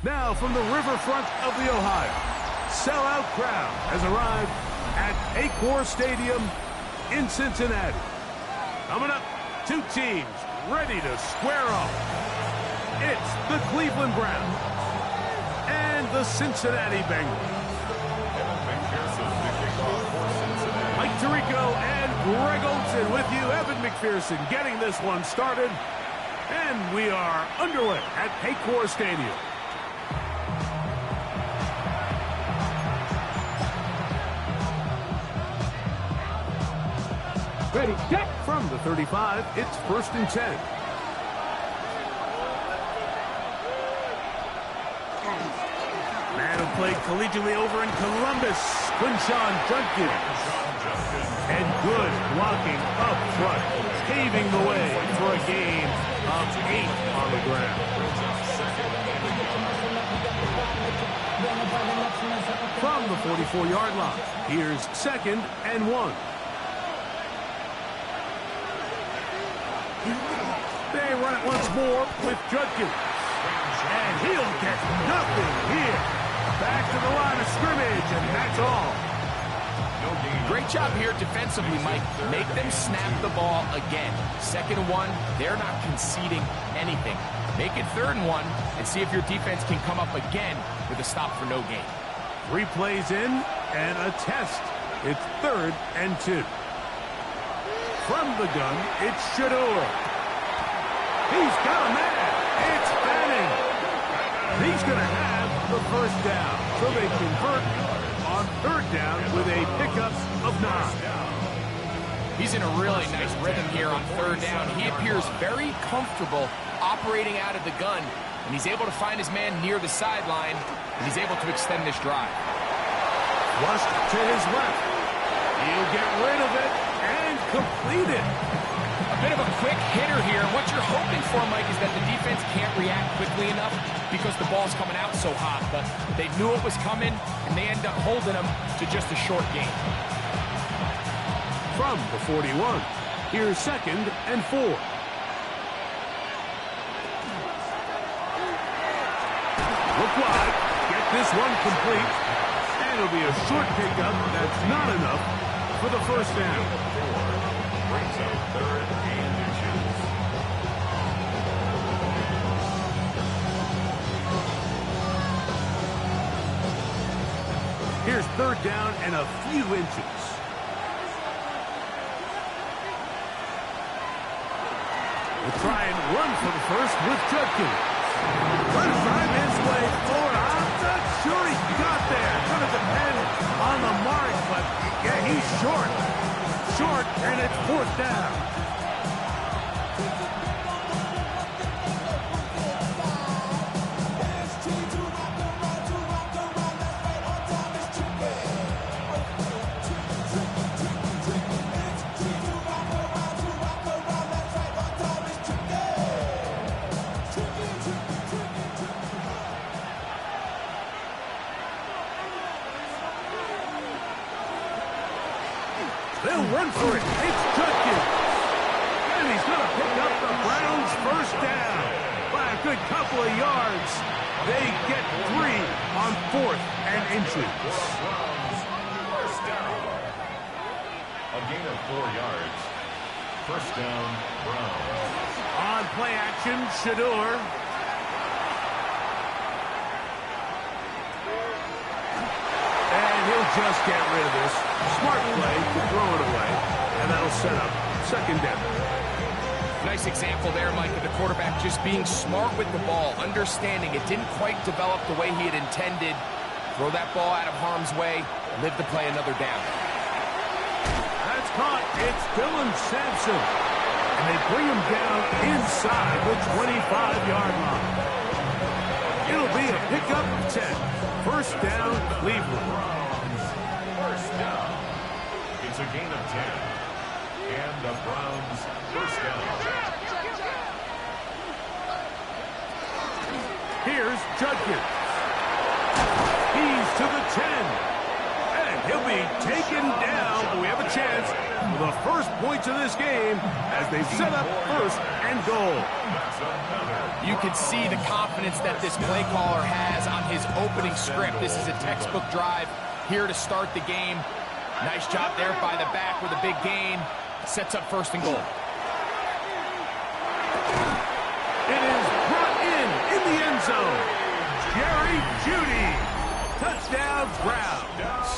Now from the riverfront of the Ohio, sellout crowd has arrived at wk3 Stadium in Cincinnati. Coming up, two teams ready to square off. It's the Cleveland Browns and the Cincinnati Bengals. Mike Tirico and Greg Olsen with you. Evan McPherson getting this one started. And we are underway at wk3 Stadium. Ready, set. From the 35, it's 1st and 10. Man who played collegiately over in Columbus, Quinshon Judkins. And good blocking up front, paving the way for a game of 8 on the ground. From the 44-yard line, here's 2nd and 1. They run it once more with Judkins. And he'll get nothing here. Back to the line of scrimmage, and that's all. Great job here defensively, Mike. Make them snap the ball again. 2nd and 1, they're not conceding anything. Make it 3rd and 1, and see if your defense can come up again with a stop for no gain. 3 plays in, and a test. It's 3rd and 2. From the gun, it's Shador. He's got a man. It's Fanning. He's going to have the 1st down. So they convert on 3rd down with a pickup of 9. He's in a really nice rhythm here on 3rd down. He appears very comfortable operating out of the gun, and he's able to find his man near the sideline, and he's able to extend this drive. Flushed to his left. He'll get rid of it and complete it. A bit of a quick hitter here. What you're hoping for, Mike, is that the defense can't react quickly enough because the ball's coming out so hot. But they knew it was coming, and they end up holding them to just a short gain. From the 41, here's 2nd and 4. Look wide. Get this one complete. And it'll be a short pickup. That's not enough for the first down. Brings up 3rd and inches. Here's 3rd down and a few inches. We'll try and run for the first with Judkins. Trying to drive his way forward. I'm not sure he got there. It's going to depend on the mark, but yeah, he's short. Short, and it's 4th down. They'll run for it. It's Judkins. And he's going to pick up the Browns' first down by a good couple of yards. They get 3 on 4th and inches. First down. A gain of 4 yards. First down, Browns. On play action, Shador. And he'll just get rid of this. Smart play to throw it away. And that'll set up 2nd down. Nice example there, Mike, of the quarterback just being smart with the ball, understanding it didn't quite develop the way he had intended. Throw that ball out of harm's way, live to play another down. That's caught. It's Dylan Sampson. And they bring him down inside the 25-yard line. It'll be a pickup of 10. First down, Cleveland. First down. It's a gain of 10. And the Browns first down. Here's Judkins. He's to the 10. And he'll be taken down. But we have a chance for the first points of this game as they set up 1st and goal. You can see the confidence that this play caller has on his opening script. This is a textbook drive here to start the game. Nice job there by the back with a big gain. Sets up 1st and goal. It is brought in the end zone. Jerry Jeudy. Touchdown, Browns.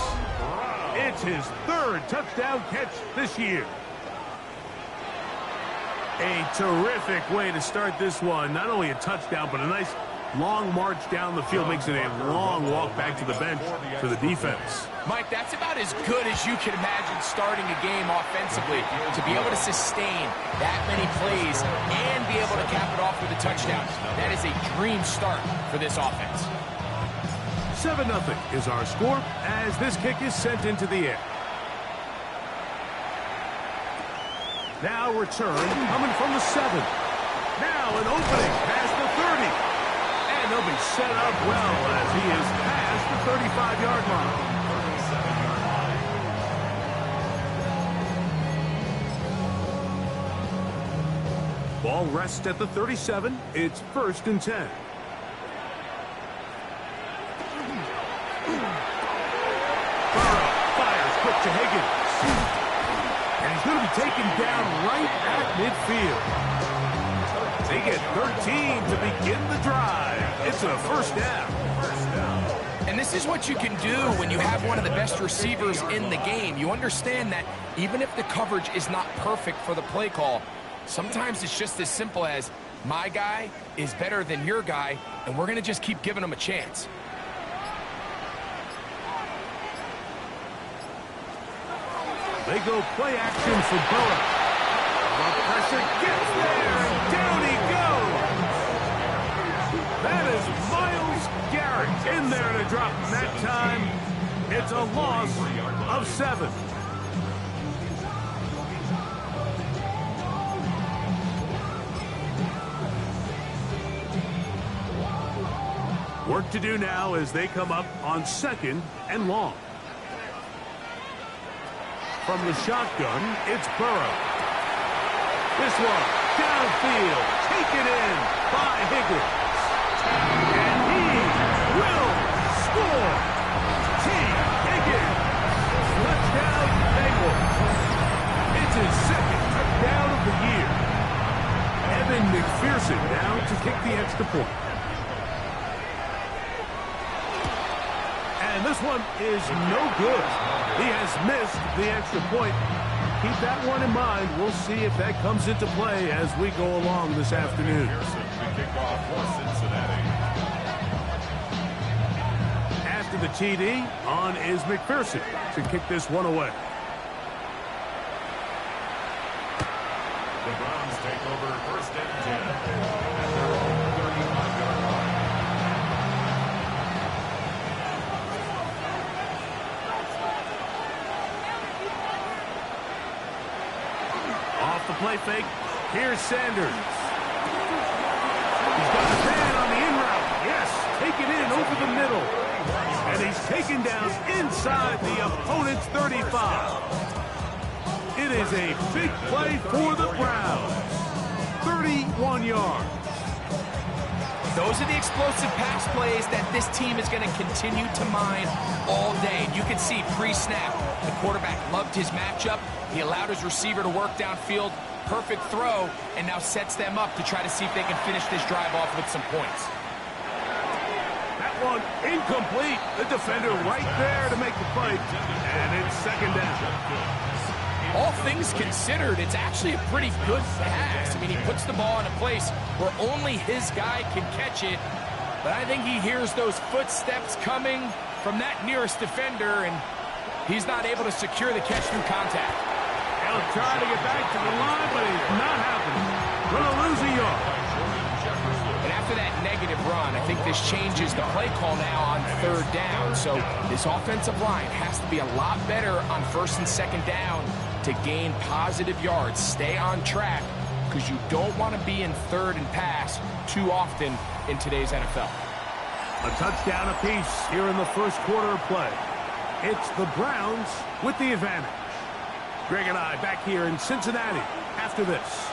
It's his 3rd touchdown catch this year. A terrific way to start this one. Not only a touchdown, but a nice long march down the field. Makes it a long walk back to the bench for the defense. Mike, that's about as good as you can imagine starting a game offensively. To be able to sustain that many plays and be able to cap it off with a touchdown, that is a dream start for this offense. 7-0 is our score as this kick is sent into the air. Now return coming from the 7. Now an opening past the 30. And he'll be set up well as he is past the 35-yard line. Ball rests at the 37. It's 1st and 10. Burrow fires quick to Higgins. And he's going to be taken down right at midfield. They get 13 to begin the drive. It's a 1st down. And this is what you can do when you have one of the best receivers in the game. You understand that even if the coverage is not perfect for the play call, sometimes it's just as simple as my guy is better than your guy, and we're going to just keep giving him a chance. They go play action for Burrow. The pressure gets there, and down he goes. That is Myles Garrett in there to drop him that time. It's a loss of 7. Work to do now as they come up on 2nd and long. From the shotgun, it's Burrow. This one, downfield, taken in by Higgins. And he will score. T. Higgins. Touchdown, Bengals. kick the extra point. And this one is no good. He has missed the extra point. Keep that one in mind. We'll see if that comes into play as we go along this afternoon. After the TD, on is McPherson to kick this one away. The Browns take over first and 10 at their own 35-yard line. Off the play fake, here's Sanders. He's got his man on the in route. Yes, take it in over the middle. And he's taken down inside the opponent's 35. It is a big play for the Browns. 31 yards. Those are the explosive pass plays that this team is going to continue to mine all day. You can see pre-snap, the quarterback loved his matchup. He allowed his receiver to work downfield. Perfect throw, and now sets them up to try to see if they can finish this drive off with some points. That one incomplete. The defender right there to make the play. And it's second down. All things considered, it's actually a pretty good pass. I mean, he puts the ball in a place where only his guy can catch it. But I think he hears those footsteps coming from that nearest defender, and he's not able to secure the catch through contact. He'll try to get back to the line, but it's not happening. Gonna lose a yard. And after that negative run, I think this changes the play call now on third down. So this offensive line has to be a lot better on first and second down to gain positive yards. Stay on track, because you don't want to be in third and pass too often in today's NFL. A touchdown apiece here in the first quarter of play. It's the Browns with the advantage. Greg and I back here in Cincinnati after this.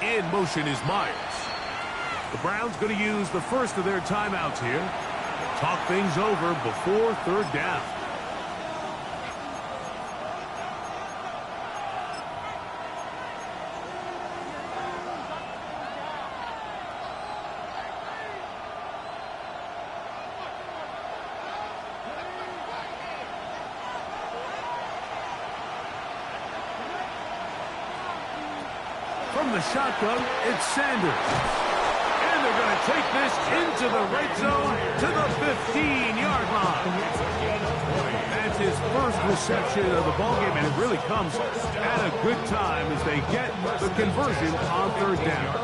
In motion is Myers. The Browns going to use the first of their timeouts here. Talk things over before third down. From the shotgun, it's Sanders. And they're going to take this into the red zone to the 15-yard line. That's his first reception of the ballgame, and it really comes at a good time as they get the conversion on third down.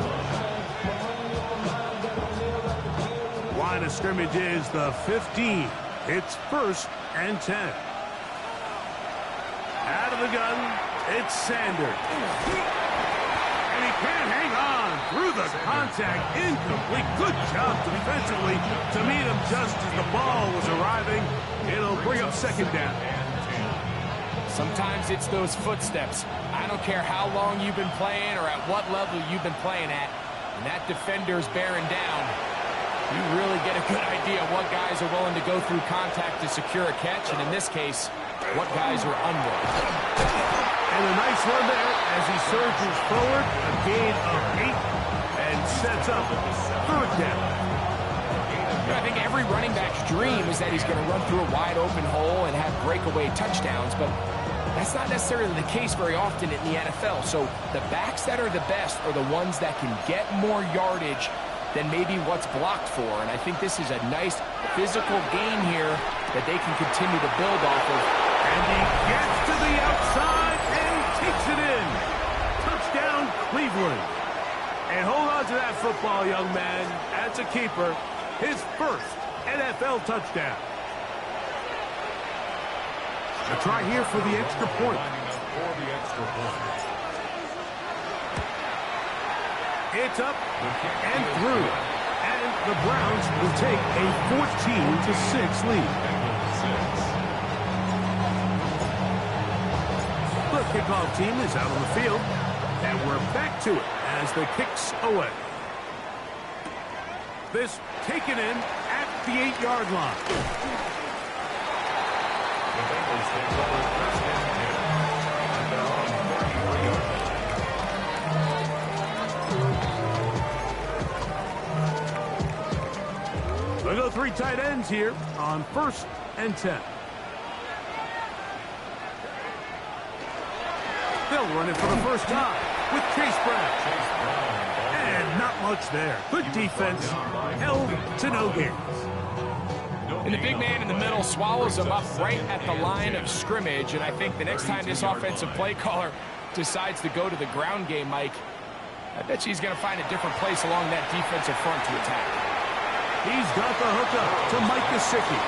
Line of scrimmage is the 15. It's first and 10. Out of the gun, it's Sanders. And he can't hang on through the contact. Incomplete. Good job defensively to meet him just as the ball was arriving. It'll bring up second down. Sometimes it's those footsteps. I don't care how long you've been playing or at what level you've been playing at. When that defender's bearing down, you really get a good idea of what guys are willing to go through contact to secure a catch, and in this case, what guys are unwilling. And a nice run there as he surges forward, a gain of 8, and sets up third down. I think every running back's dream is that he's going to run through a wide open hole and have breakaway touchdowns, but that's not necessarily the case very often in the NFL. So the backs that are the best are the ones that can get more yardage than maybe what's blocked for. And I think this is a nice physical gain here that they can continue to build off of. And he gets to the outside and takes it in. Touchdown, Cleveland. And hold on to that football, young man. That's a keeper. His first NFL touchdown. A try here for the extra point. It's up and through. And the Browns will take a 14-6 lead. The kickoff team is out on the field, and we're back to it as the kick's away. This taken in at the 8-yard line. The Bengals take over first and 10 at their own 33-yard line. We'll go 3 tight ends here on 1st and 10. They'll run it for the first time with Chase Brown. And not much there. Good defense. Held to no gains. And the big man in the middle swallows him up right at the line of scrimmage. And I think the next time this offensive play caller decides to go to the ground game, Mike, I bet he's going to find a different place along that defensive front to attack. He's got the hookup to Mike Gesicki.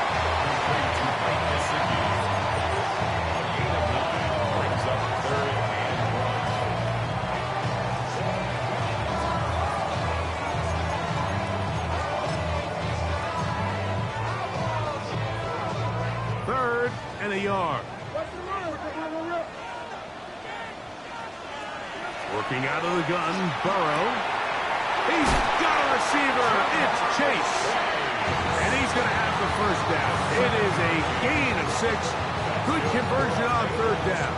Third and a yard. Working out of the gun, Burrow. He's got a receiver. It's Chase. And he's going to have the first down. It is a gain of 6. Good conversion on 3rd down.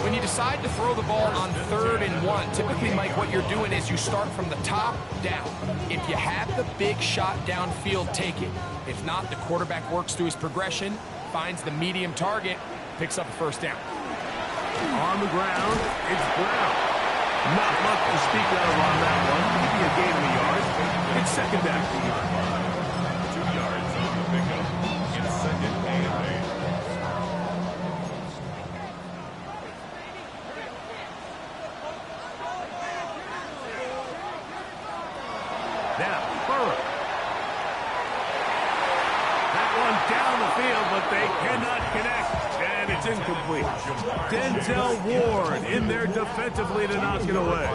When you decide to throw the ball on 3rd and 1, typically, Mike, what you're doing is you start from the top down. If you have the big shot downfield, take it. If not, the quarterback works through his progression, finds the medium target, picks up a first down. On the ground, it's Brown. Not much to speak of on that one. Maybe a gain of a yard. It's 2nd down. 2 yards on the pickup. It's 2nd and 8. Now, Burrow. That one down the field, but they cannot connect. And it's incomplete. Denzel Ward in there defensively to knock it away.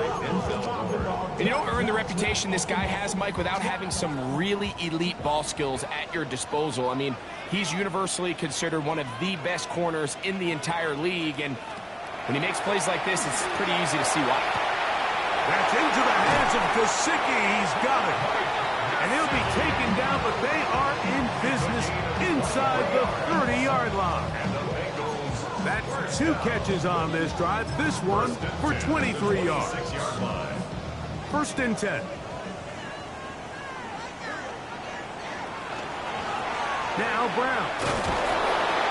And you don't earn the reputation this guy has, Mike, without having some really elite ball skills at your disposal. I mean, he's universally considered one of the best corners in the entire league. And when he makes plays like this, it's pretty easy to see why. That's into the hands of Gesicki. He's got it. And he'll be taken down, but they are in business inside the 30-yard line. That's 2 catches on this drive. This one for 23 yards. 1st and 10. Now Brown.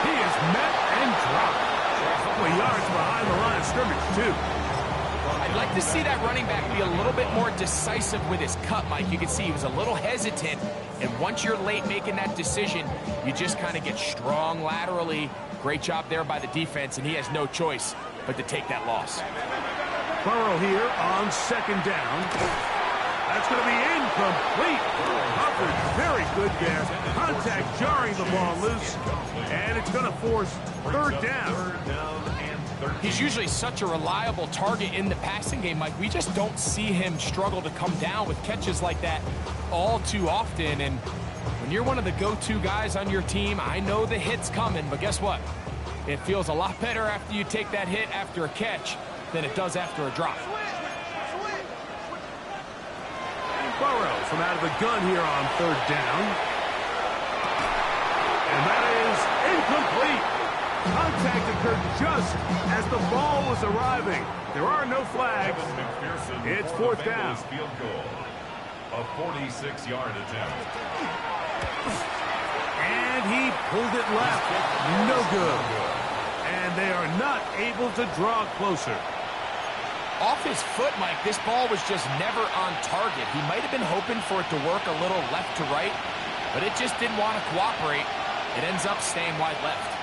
He is met and dropped. A couple of yards behind the line of scrimmage, too. I'd like to see that running back be a little bit more decisive with his cut, Mike. You can see he was a little hesitant, and once you're late making that decision, you just kind of get strong laterally. Great job there by the defense, and he has no choice but to take that loss. Burrow here on 2nd down. That's going to be incomplete. Coverage very good there. Contact jarring the ball loose, and it's going to force 3rd down. He's usually such a reliable target in the passing game, Mike. We just don't see him struggle to come down with catches like that all too often. And when you're one of the go-to guys on your team, I know the hit's coming, but guess what? It feels a lot better after you take that hit after a catch than it does after a drop. Burrow from out of the gun here on 3rd down. And that is incomplete. Contact occurred just as the ball was arriving. There are no flags. It's 4th down. Field goal. A 46-yard attempt. And he pulled it left. No good. And they are not able to draw closer. Off his foot, Mike, this ball was just never on target. He might have been hoping for it to work a little left to right, but it just didn't want to cooperate. It ends up staying wide left.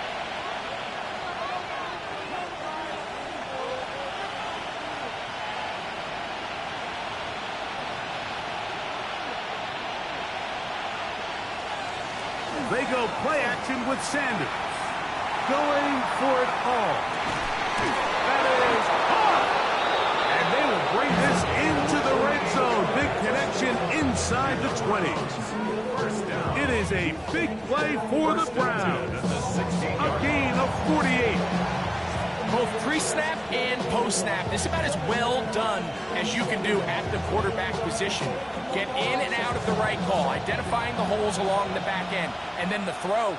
They go play action with Sanders. Going for it all. That is hard. And they will bring this into the red zone. Big connection inside the 20. It is a big play for the Browns. A gain of 48. Both pre-snap and post-snap. This is about as well done as you can do at the quarterback position. Get in and out of the right call, identifying the holes along the back end, and then the throw.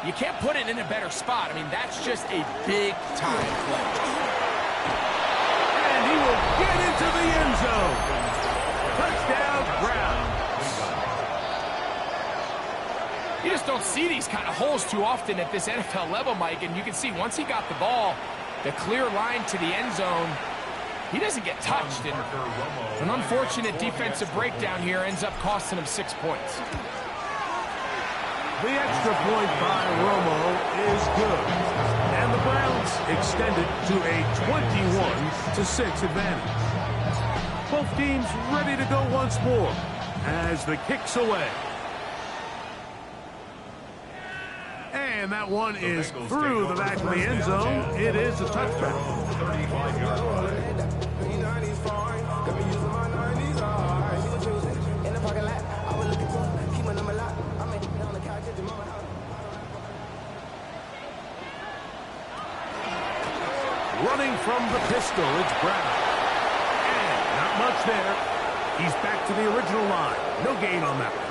You can't put it in a better spot. I mean, that's just a big-time play. And he will get into the end zone. Touchdown, Browns. You just don't see these kind of holes too often at this NFL level, Mike. And you can see once he got the ball, the clear line to the end zone, he doesn't get touched. And an unfortunate defensive breakdown here ends up costing him 6 points. The extra point by Romo is good. And the Browns extend it to a 21-6 advantage. Both teams ready to go once more as the kick's away. And that one is through the back of the end zone. It is a touchback. 35-yard line. Running from the pistol, it's Brown. And not much there. He's back to the original line. No gain on that one.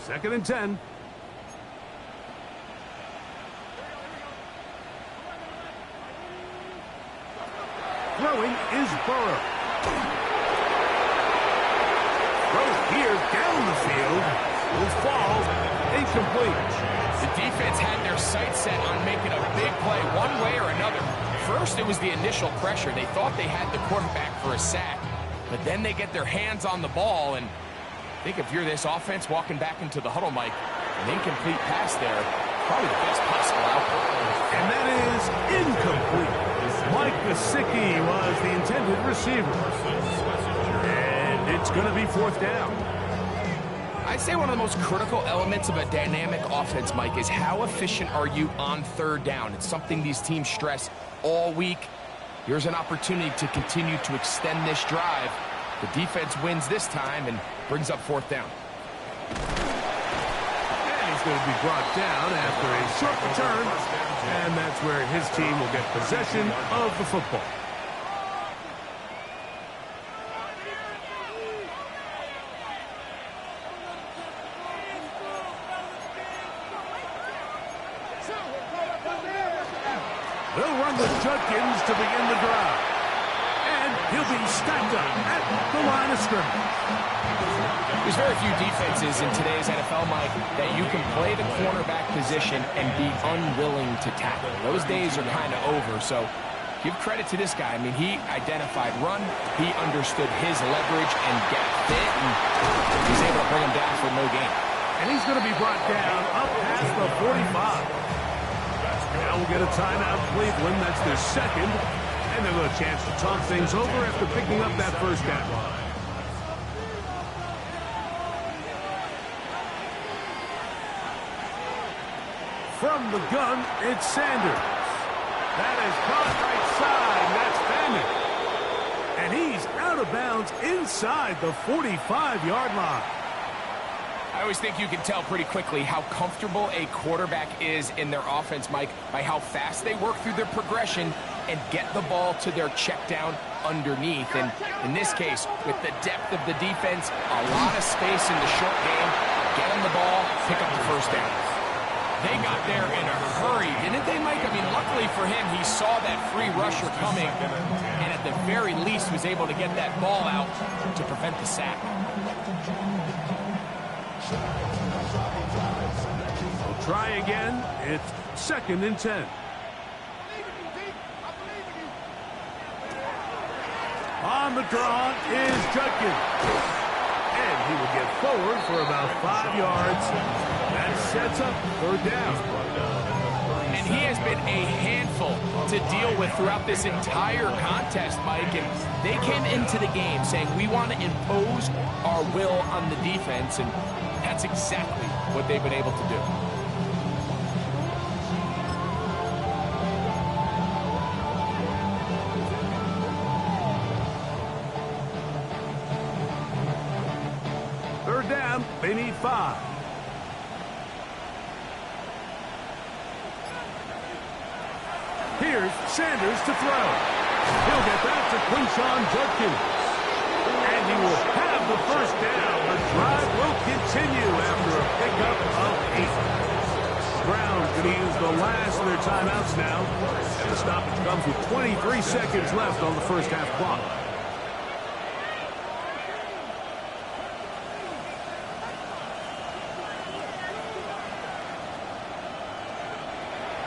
Second and 10. Throwing is Burrow. Throw here down the field. Will fall. Incomplete. The defense had their sights set on making a big play one way or another. First, it was the initial pressure. They thought they had the quarterback for a sack. But then they get their hands on the ball, and I think if you're this offense walking back into the huddle, Mike, an incomplete pass there, probably the best possible outcome. And that is incomplete. Mike Gesicki was the intended receiver. And it's going to be fourth down. I'd say one of the most critical elements of a dynamic offense, Mike, is how efficient are you on third down. It's something these teams stress all week. Here's an opportunity to continue to extend this drive. The defense wins this time and brings up fourth down. And he's going to be brought down after a short return. And that's where his team will get possession of the football. They'll run with Judkins to begin the drive. And he'll be stacked up at the line of scrimmage. There's very few defenses in today's NFL, Mike, that you can play the cornerback position and be unwilling to tackle. Those days are kind of over, so give credit to this guy. I mean, he identified run, he understood his leverage and gap fit, and he's able to bring him down for no gain. And he's going to be brought down up past the 45. Now we'll get a timeout, Cleveland. That's their second. And they'll have a chance to talk things over after picking up that first down. From the gun, it's Sanders. That is caught right side. That's Fanning. And he's out of bounds inside the 45-yard line. I always think you can tell pretty quickly how comfortable a quarterback is in their offense, Mike, by how fast they work through their progression and get the ball to their check down underneath. And in this case, with the depth of the defense, a lot of space in the short game, get them the ball, pick up the first down. They got there in a hurry, didn't they, Mike? I mean, luckily for him, he saw that free rusher coming and at the very least was able to get that ball out to prevent the sack. We'll try again. It's second and 10. On the draw is Judkins. And he will get forward for about 5 yards. That sets up third down. And he has been a handful to deal with throughout this entire contest, Mike. And they came into the game saying, we want to impose our will on the defense. And that's exactly what they've been able to do. Third down, they need 5. Here's Sanders to throw. He'll get that to Quinshawn Judkins. And he will have have the first down. The drive will continue after a pickup of 8. Browns going to use the last of their timeouts now. And the stoppage comes with 23 seconds left on the first half clock.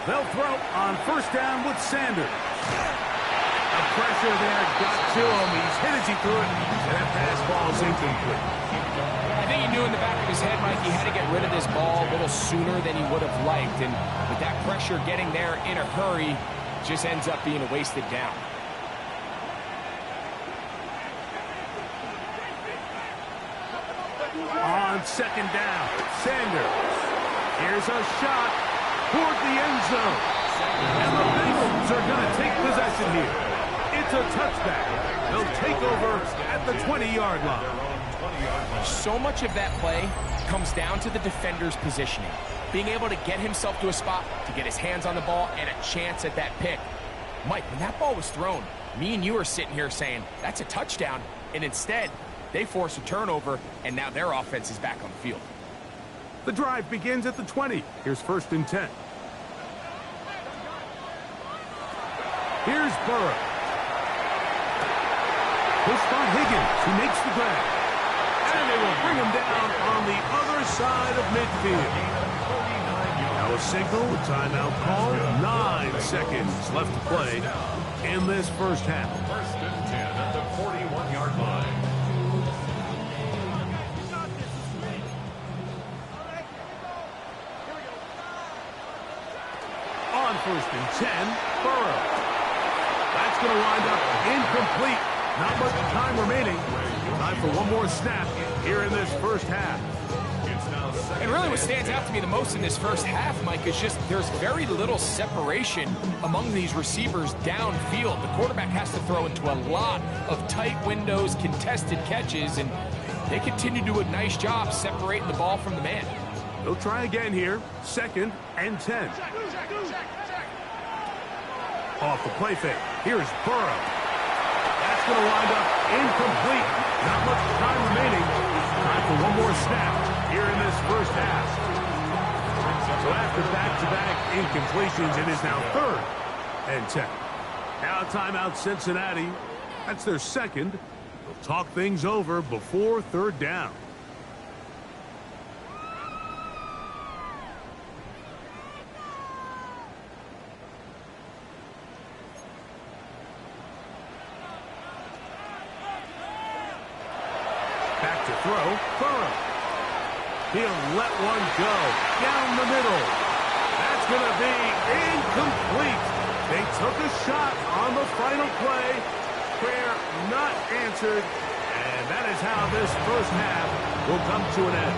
They'll throw on first down with Sanders. The pressure there got to him. He's hit as he threw it, and that pass ball is incomplete. I think he knew in the back of his head, Mike, he had to get rid of this ball a little sooner than he would have liked. And with that pressure getting there in a hurry, just ends up being a wasted down. On second down, Sanders. Here's a shot toward the end zone. And the Bengals are going to take possession here. It's a touchback. They'll take over at the 20-yard line. So much of that play comes down to the defender's positioning. Being able to get himself to a spot, to get his hands on the ball, and a chance at that pick. Mike, when that ball was thrown, me and you are sitting here saying, that's a touchdown. And instead, they force a turnover, and now their offense is back on the field. The drive begins at the 20. Here's first and 10. Here's Burrow. Pushed by Higgins, who makes the grab. And they will bring him down on the other side of midfield. Now a signal, timeout call. 9 seconds left to play in this first half. First and 10 at the 41-yard line. On first and 10, Burrow. That's going to wind up incomplete. Not much time remaining. Time for one more snap here in this first half. And really what stands out to me the most in this first half, Mike, is just there's very little separation among these receivers downfield. The quarterback has to throw into a lot of tight windows, contested catches, and they continue to do a nice job separating the ball from the man. They'll try again here. Second and 10. Off the play fake. Here's Burrow. That's going to wind up incomplete. Not much time remaining. Time for one more snap here in this first half. So after back-to-back incompletions, it is now third and 10. Now timeout Cincinnati. That's their second. They'll talk things over before third down. Back to throw, Burrow. He'll let one go down the middle. That's going to be incomplete. They took a shot on the final play. Prayer not answered. And that is how this first half will come to an end.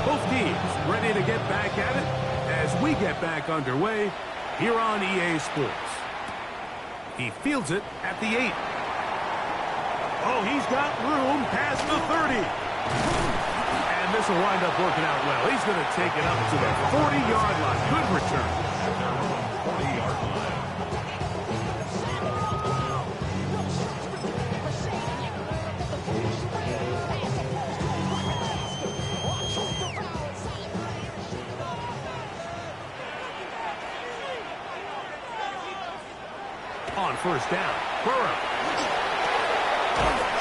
Both teams ready to get back at it as we get back underway here on EA Sports. He fields it at the 8. Oh, he's got room past the 30. And this will wind up working out well. He's going to take it up to the 40-yard line. Good return. 40-yard line. On first down, Burrow.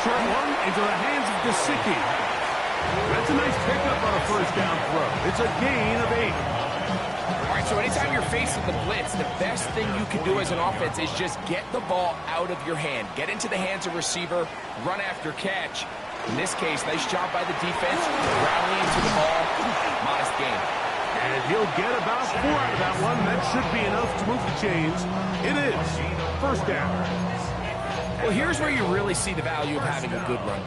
Short one into the hands of Gesicki. That's a nice pickup on a first down throw. It's a gain of 8. All right, so anytime you're facing the blitz, the best thing you can do as an offense is just get the ball out of your hand. Get into the hands of receiver, run after catch. In this case, nice job by the defense, rallying to the ball. Modest gain. And he'll get about 4 out of that one. That should be enough to move the chains. It is first down. Well, here's where you really see the value of having a good run.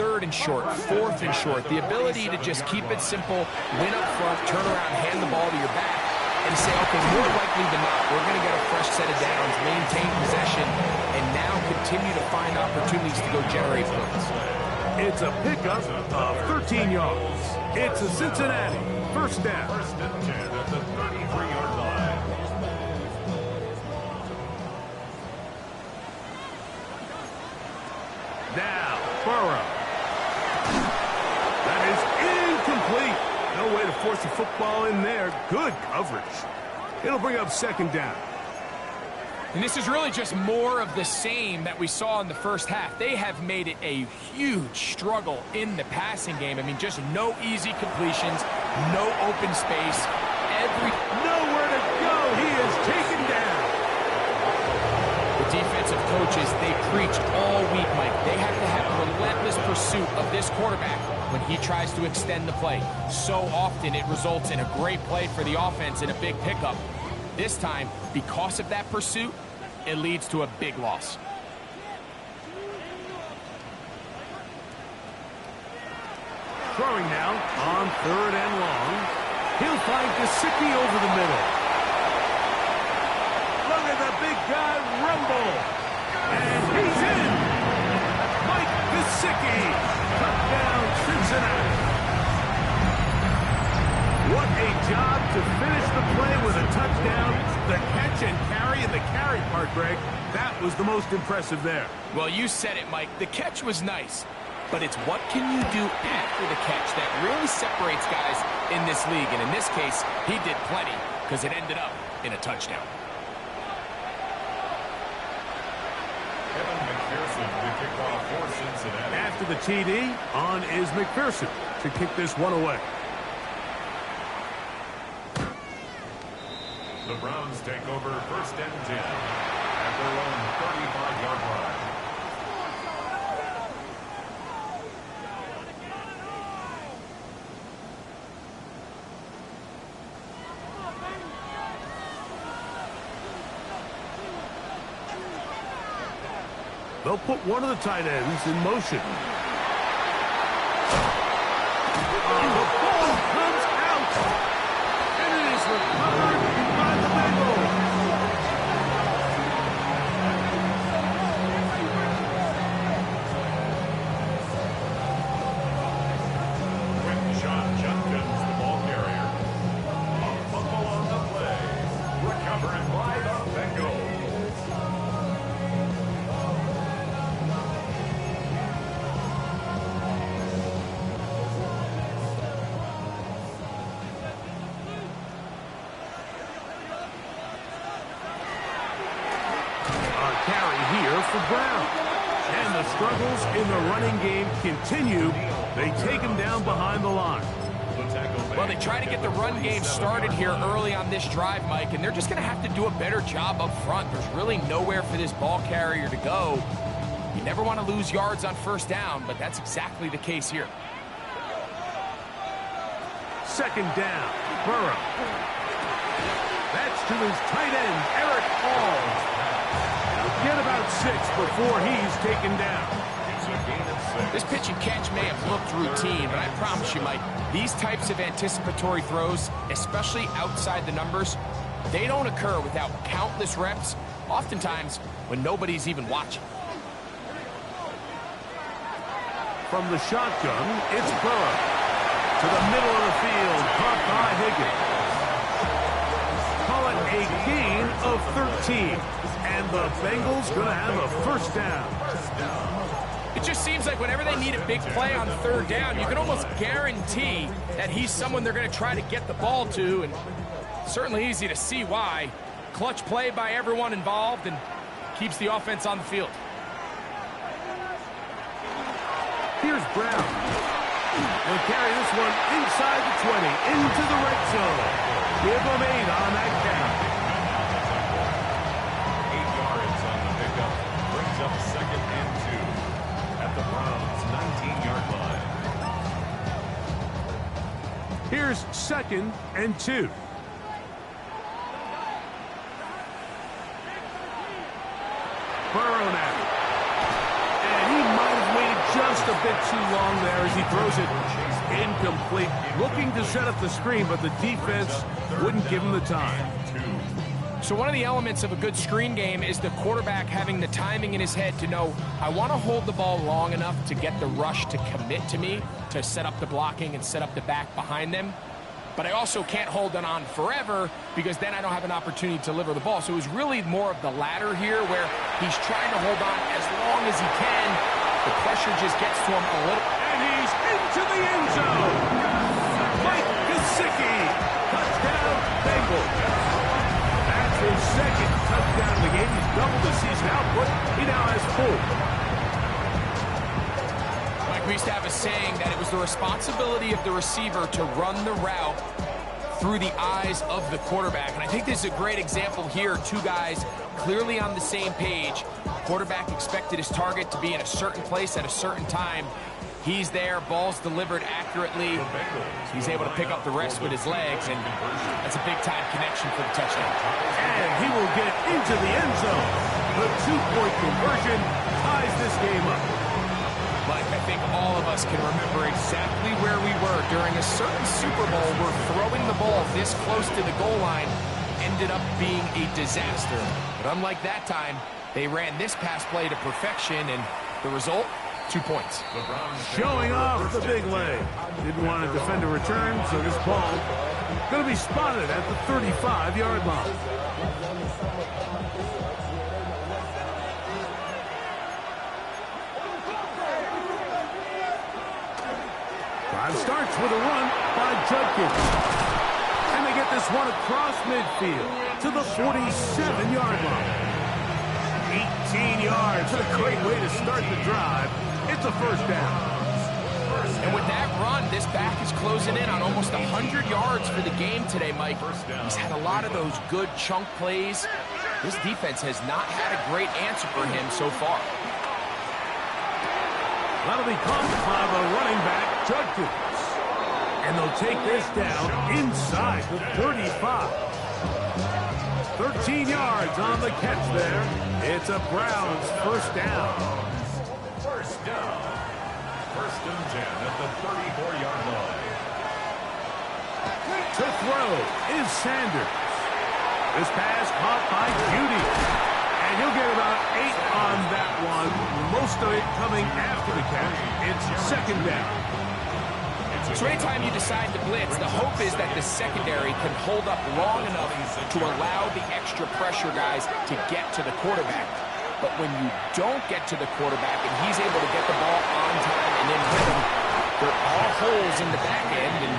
Third and short, fourth and short. The ability to just keep it simple, win up front, turn around, hand the ball to your back, and say, okay, more likely than not, we're going to get a fresh set of downs, maintain possession, and now continue to find opportunities to go generate points. It's a pickup of 13 yards. It's a Cincinnati first down. First and 10 at the 33-yard line. Now, Burrow. That is incomplete. No way to force the football in there. Good coverage. It'll bring up second down. And this is really just more of the same that we saw in the first half. They have made it a huge struggle in the passing game. I mean, just no easy completions, no open space. Nowhere to go. He is taken down. The defensive coaches, they preach all week, Mike. They have to have relentless pursuit of this quarterback when he tries to extend the play. So often it results in a great play for the offense and a big pickup. This time, because of that pursuit, it leads to a big loss. Throwing now on 3rd and long. He'll find Gesicki over the middle. Look at the big guy rumble. And he's in. Mike Gesicki. Touchdown, Cincinnati. What a job to finish the play with a touchdown. The catch and carry, and the carry part, Greg, that was the most impressive there. Well, you said it, Mike. The catch was nice, but it's what can you do after the catch that really separates guys in this league. And in this case, he did plenty because it ended up in a touchdown. After the TD, on is McPherson to kick this one away. The Browns take over 1st and 10 at their own 35-yard line. They'll put one of the tight ends in motion. The ball comes out, and it is recovered by the Bengals. Quick shot, Jenkins, the ball carrier. A fumble on the play. Recovered by the Bengals. For Brown. And the struggles in the running game continue. They take him down behind the line. Well, they try to get the run game started here early on this drive, Mike, and they're just going to have to do a better job up front. There's really nowhere for this ball carrier to go. You never want to lose yards on 1st down, but that's exactly the case here. 2nd down, Burrow. That's to his tight end, Eric Hall. Get about 6 before he's taken down. This pitch and catch may have looked routine, but I promise you, Mike, these types of anticipatory throws, especially outside the numbers, they don't occur without countless reps, oftentimes when nobody's even watching. From the shotgun, it's Burrow. To the middle of the field, caught by Higgins. Call it a gain of 13. And the Bengals going to have a 1st down. It just seems like whenever they need a big play on 3rd down, you can almost guarantee that he's someone they're going to try to get the ball to, and certainly easy to see why. Clutch play by everyone involved and keeps the offense on the field. Here's Brown. He'll carry this one inside the 20, into the red zone. Give him 8 on that count. Up 2nd and 2 at the Browns' 19-yard line. Here's 2nd and 2. Burrow now. And he might have waited just a bit too long there as he throws it incomplete. Looking to set up the screen, but the defense wouldn't give him the time. So one of the elements of a good screen game is the quarterback having the timing in his head to know, I want to hold the ball long enough to get the rush to commit to me, to set up the blocking and set up the back behind them. But I also can't hold it on forever because then I don't have an opportunity to deliver the ball. So it was really more of the latter here where he's trying to hold on as long as he can, The pressure just gets to him a little. And he's into the end zone. Mike Gesicki. Touchdown, Bengals. That's his second touchdown of the game. He's doubled the season output. He now has 4. Like we used to have a saying that it was the responsibility of the receiver to run the route through the eyes of the quarterback. And I think this is a great example here. Two guys clearly on the same page. Quarterback expected his target to be in a certain place at a certain time. He's there, ball's delivered accurately. He's able to pick up the rest with his legs, and that's a big-time connection for the touchdown. And he will get into the end zone. The 2-point conversion ties this game up. Mike, I think all of us can remember exactly where we were during a certain Super Bowl where throwing the ball this close to the goal line ended up being a disaster. But unlike that time, they ran this pass play to perfection, and the result, 2 points. Showing off the big leg. Didn't want to defend a return, so this ball going to be spotted at the 35-yard line. Drive starts with a run by Judkins. And they get this one across midfield to the 47-yard line. 18 yards. What a great way to start the drive. It's a first down. And with that run, this back is closing in on almost 100 yards for the game today, Mike. He's had a lot of those good chunk plays. This defense has not had a great answer for him so far. That'll be caught by the running back, Judkins. And they'll take this down inside the 35. 13 yards on the catch there. It's a Browns first down. First down. First and 10 at the 34-yard line. To throw is Sanders. This pass caught by Judy. And he'll get about 8 on that one. Most of it coming after the catch. It's second down. So anytime you decide to blitz, the hope is that the secondary can hold up long enough to allow the extra pressure guys to get to the quarterback. But when you don't get to the quarterback and he's able to get the ball on time and in rhythm, there are all holes in the back end, and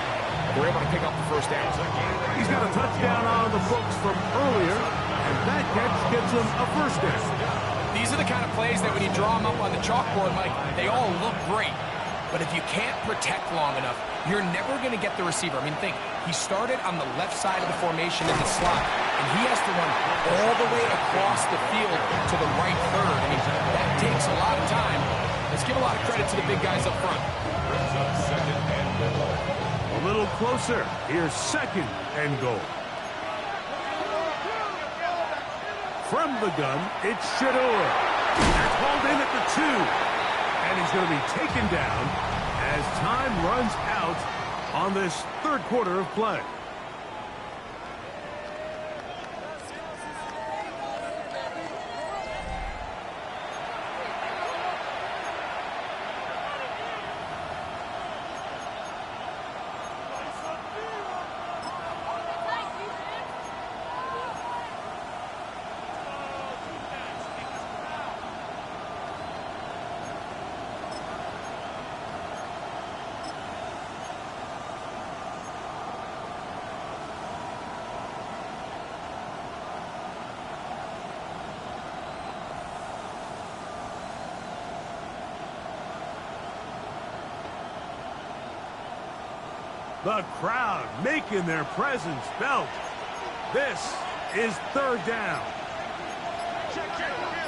they're able to pick up the first down. He's got a touchdown on the books from earlier, and that catch gets him a first down. These are the kind of plays that when you draw them up on the chalkboard, Mike, they all look great. But if you can't protect long enough, you're never going to get the receiver. I mean, think, he started on the left side of the formation in the slot, and he has to run all the way across the field to the right third. I mean, that takes a lot of time. Let's give a lot of credit to the big guys up front. A little closer. Here's second and goal. From the gun, it's Shador. That's hauled in at the 2. And he's going to be taken down as time runs out on this third quarter of play. The crowd making their presence felt. This is third down.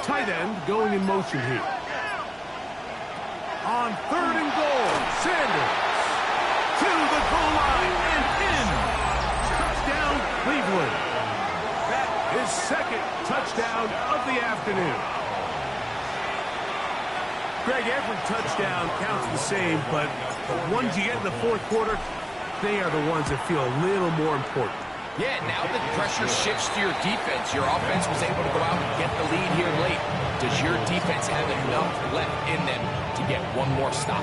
Tight end going in motion here. On third and goal, Sanders to the goal line and in. Touchdown, Cleveland. That is second touchdown of the afternoon. Greg, every touchdown counts the same, but the ones you get in the fourth quarter, they are the ones that feel a little more important. Yeah, now the pressure shifts to your defense. Your offense was able to go out and get the lead here late. Does your defense have enough left in them to get one more stop?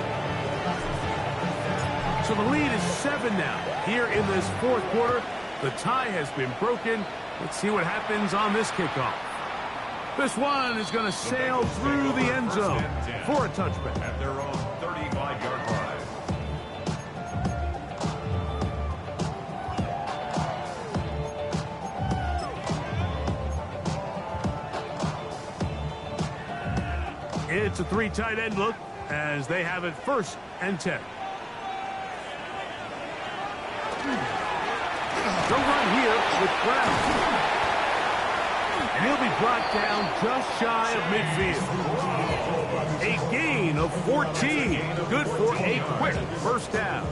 So the lead is 7 now. Here in this fourth quarter, the tie has been broken. Let's see what happens on this kickoff. This one is going to sail through the end zone for a touchback. At their own 35-yard line. It's a 3 tight end look as they have it 1st and 10. They'll run here with Brown. And he'll be brought down just shy of midfield. A gain of 14. Good for a quick 1st down.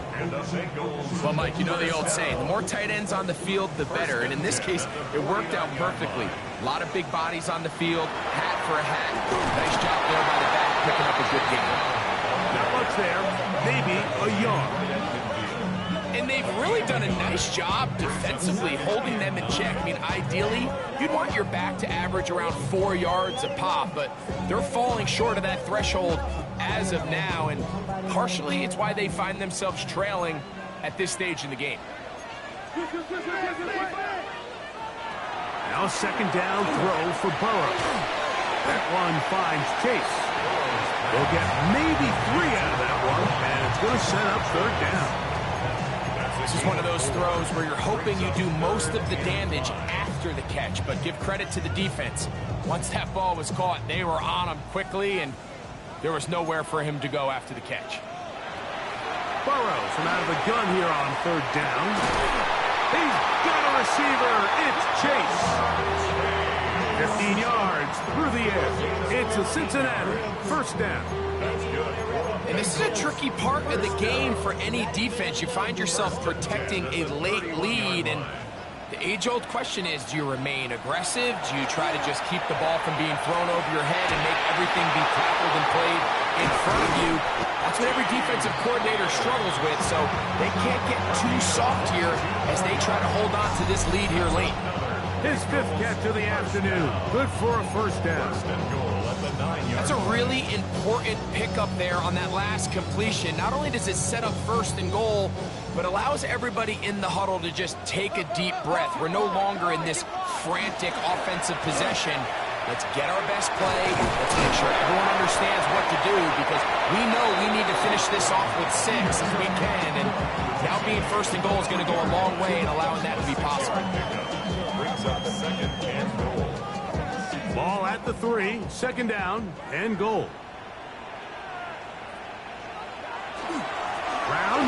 Well, Mike, you know the old saying, the more tight ends on the field, the better. And in this case, it worked out perfectly. A lot of big bodies on the field, hat for a hat. Nice job there by the back, picking up a good gain. Not much there, maybe a yard. And they've really done a nice job defensively holding them in check. I mean, ideally, you'd want your back to average around 4 yards a pop, but they're falling short of that threshold as of now, and partially it's why they find themselves trailing at this stage in the game. Now 2nd down throw for Burrow. That one finds Chase. They'll get maybe 3 out of that one, and it's going to set up 3rd down. This is one of those throws where you're hoping you do most of the damage after the catch, but give credit to the defense. Once that ball was caught, they were on him quickly, and there was nowhere for him to go after the catch. Burrows from out of the gun here on 3rd down. He's got a receiver. It's Chase. 15 yards through the air. It's a Cincinnati 1st down. And this is a tricky part of the game for any defense. You find yourself protecting a late lead, and the age-old question is, do you remain aggressive? Do you try to just keep the ball from being thrown over your head and make everything be tackled and played in front of you? That's what every defensive coordinator struggles with, so they can't get too soft here as they try to hold on to this lead here late. His 5th catch of the afternoon. Good for a 1st down. That's a really important pickup there on that last completion. Not only does it set up 1st and goal, but allows everybody in the huddle to just take a deep breath. We're no longer in this frantic offensive possession. Let's get our best play. Let's make sure everyone understands what to do, because we know we need to finish this off with 6 if we can. And now being 1st and goal is going to go a long way in allowing that to be possible. Ball at the 3, 2nd down and goal. Brown.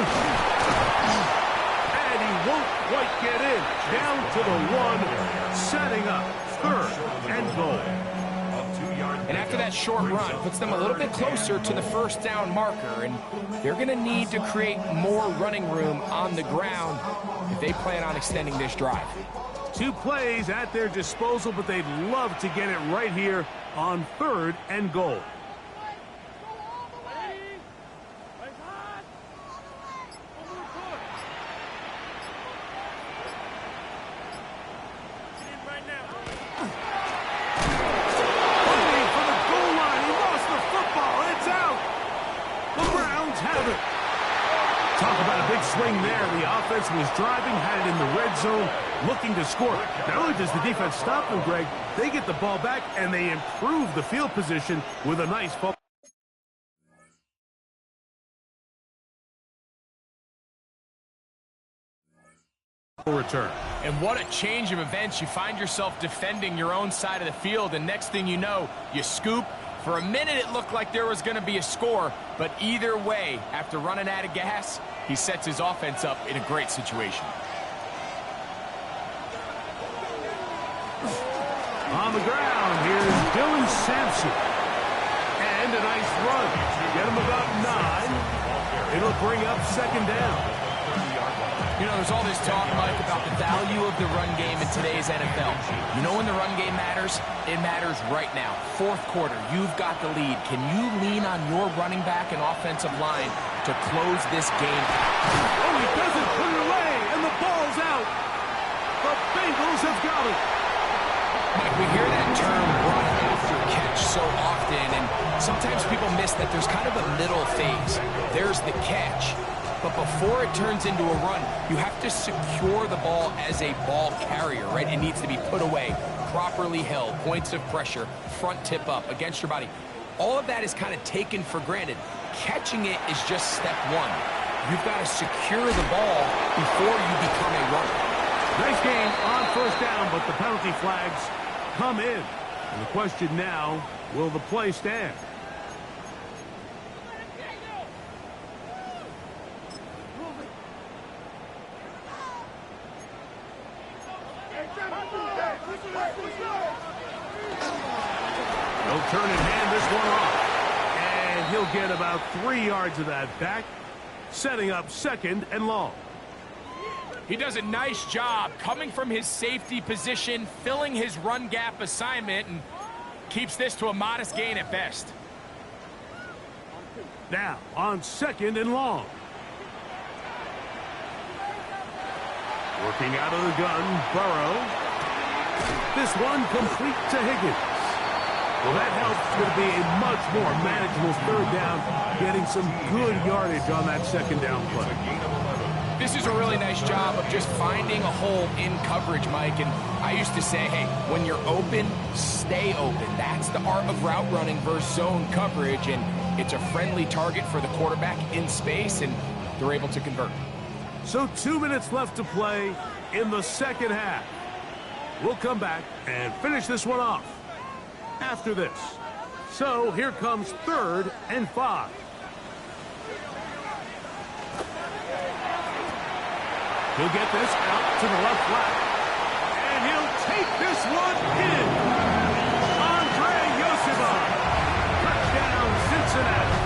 And he won't quite get in. Down to the 1, setting up 3rd and goal. And after that short run, puts them a little bit closer to the 1st down marker, and they're going to need to create more running room on the ground if they plan on extending this drive. 2 plays at their disposal, but they'd love to get it right here on 3rd and goal. Swing there. The offense was driving, had it in the red zone, looking to score. Not only does the defense stop them, Greg, they get the ball back and they improve the field position with a nice ball return. And what a change of events. You find yourself defending your own side of the field, and next thing you know, you scoop. For a minute, it looked like there was going to be a score, but either way, after running out of gas, he sets his offense up in a great situation. On the ground, here's Dylan Sampson. And a nice run. Get him about 9. It'll bring up 2nd down. You know, there's all this talk, Mike, about the value of the run game in today's NFL. You know when the run game matters? It matters right now. 4th quarter, you've got the lead. Can you lean on your running back and offensive line to close this game out? Oh, he doesn't put it away, and the ball's out. The Bengals have got it. Mike, we hear that term run after catch so often, and sometimes people miss that there's kind of a middle phase. There's the catch. But before it turns into a run, you have to secure the ball as a ball carrier, right? It needs to be put away properly held, points of pressure, front tip up against your body. All of that is kind of taken for granted. Catching it is just step one. You've got to secure the ball before you become a runner. Nice game on first down, but the penalty flags come in. And the question now, will the play stand? He'll turn and hand this one off. And he'll get about 3 yards of that back, setting up 2nd and long. He does a nice job coming from his safety position, filling his run gap assignment, and keeps this to a modest gain at best. Now on 2nd and long. Working out of the gun, Burrow. This one complete to Higgins. Well, that helps. It's going to be a much more manageable 3rd down, getting some good yardage on that 2nd down play. This is a really nice job of just finding a hole in coverage, Mike. And I used to say, hey, when you're open, stay open. That's the art of route running versus zone coverage. And it's a friendly target for the quarterback in space, and they're able to convert. So 2 minutes left to play in the 2nd half. We'll come back and finish this one off after this. So here comes 3rd and 5. He'll get this out to the left flat. And he'll take this one in. Andre Yosibov. Touchdown, Cincinnati.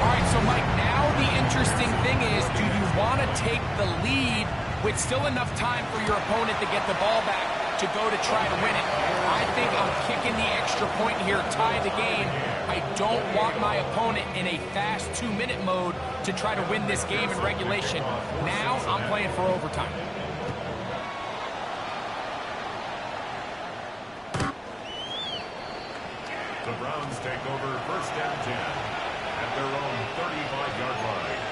All right, so Mike, now the interesting thing is, do you want to take the lead with still enough time for your opponent to get the ball back to go to try to win it? I think I'm kicking the extra point here, tie the game. I don't want my opponent in a fast 2-minute mode to try to win this game in regulation. Now I'm playing for overtime. The Browns take over 1st and 10 at their own 35-yard line.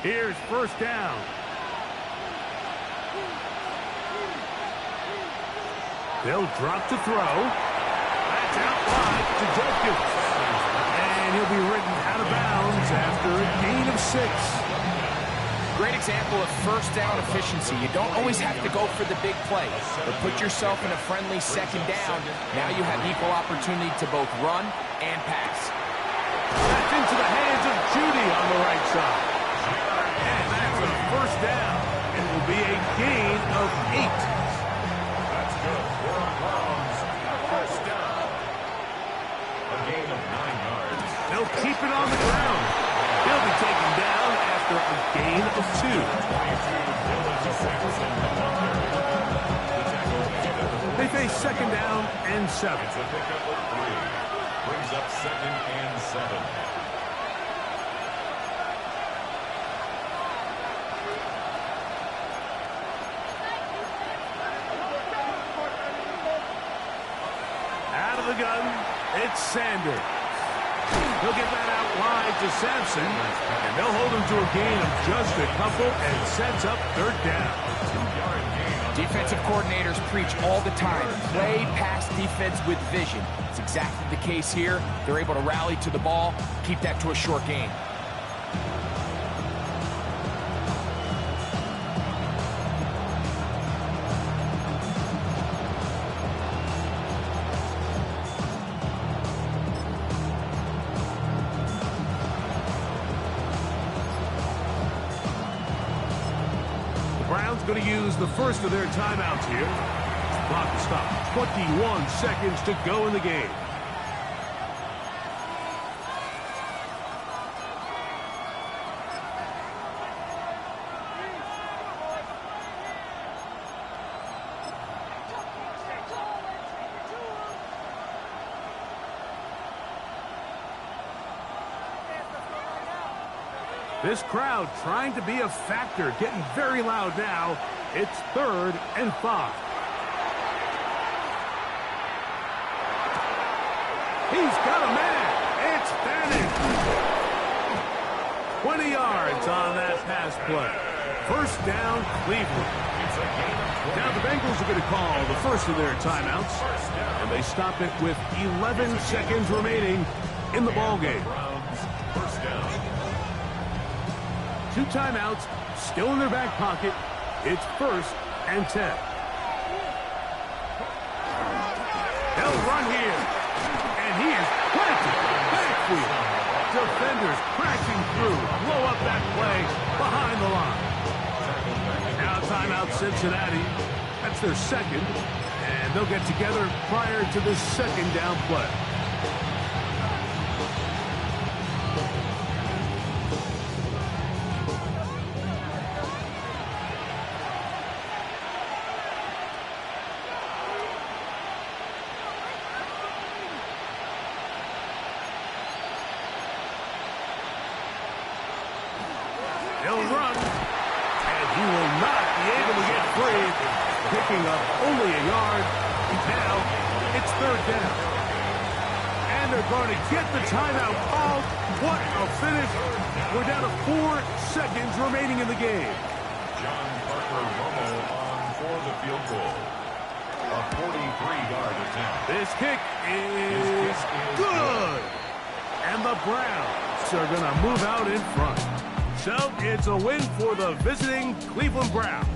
Here's 1st down. They'll drop to throw. That's out wide to Jenkins. And he'll be ridden out of bounds after a gain of 6. Great example of 1st down efficiency. You don't always have to go for the big play, but put yourself in a friendly 2nd down. Now you have equal opportunity to both run and pass. That's into the hands of Judy on the right side. And that's a 1st down. It will be a gain of 8. That's good for the Browns. 1st down. A gain of 9 yards. They'll keep it on the ground. He'll be taken down after a gain of 2. They face 2nd down and 7. It's a pickup of 3. Brings up 2nd and 7. The gun, it's Sanders. He'll get that out wide to Sampson, and they'll hold him to a gain of just a couple and sets up 3rd down. Defensive coordinators preach all the time, play pass defense with vision. It's exactly the case here. They're able to rally to the ball, keep that to a short gain. Going to use the first of their timeouts here. Clock to stop. 21 seconds to go in the game. This crowd trying to be a factor, getting very loud now. It's 3rd and 5. He's got a man. It's vanished. 20 yards on that pass play. First down, Cleveland. Now the Bengals are going to call the first of their timeouts, and they stop it with 11 seconds remaining in the ballgame. First down. 2 timeouts still in their back pocket. It's 1st and 10. They'll run here, and he is planted. Backfield. Defenders crashing through. Blow up that play behind the line. Now timeout Cincinnati. That's their second, and they'll get together prior to the second down play. He'll run, and he will not be able to get free, picking up only a yard. Now it's 3rd down. And they're going to get the timeout called. What a finish. We're down to 4 seconds remaining in the game. John Parker Romo on for the field goal. A 43-yard attempt. This kick is good. And the Browns are going to move out in front. So it's a win for the visiting Cleveland Browns.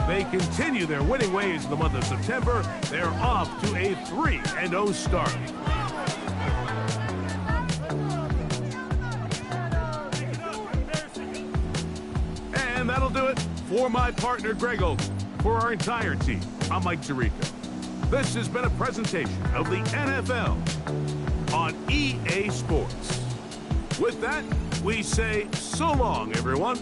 They continue their winning ways in the month of September. They're off to a 3-0 start. And that'll do it for my partner, Greg Olson. For our entire team, I'm Mike Tirico. This has been a presentation of the NFL on EA Sports. With that, we say so long, everyone.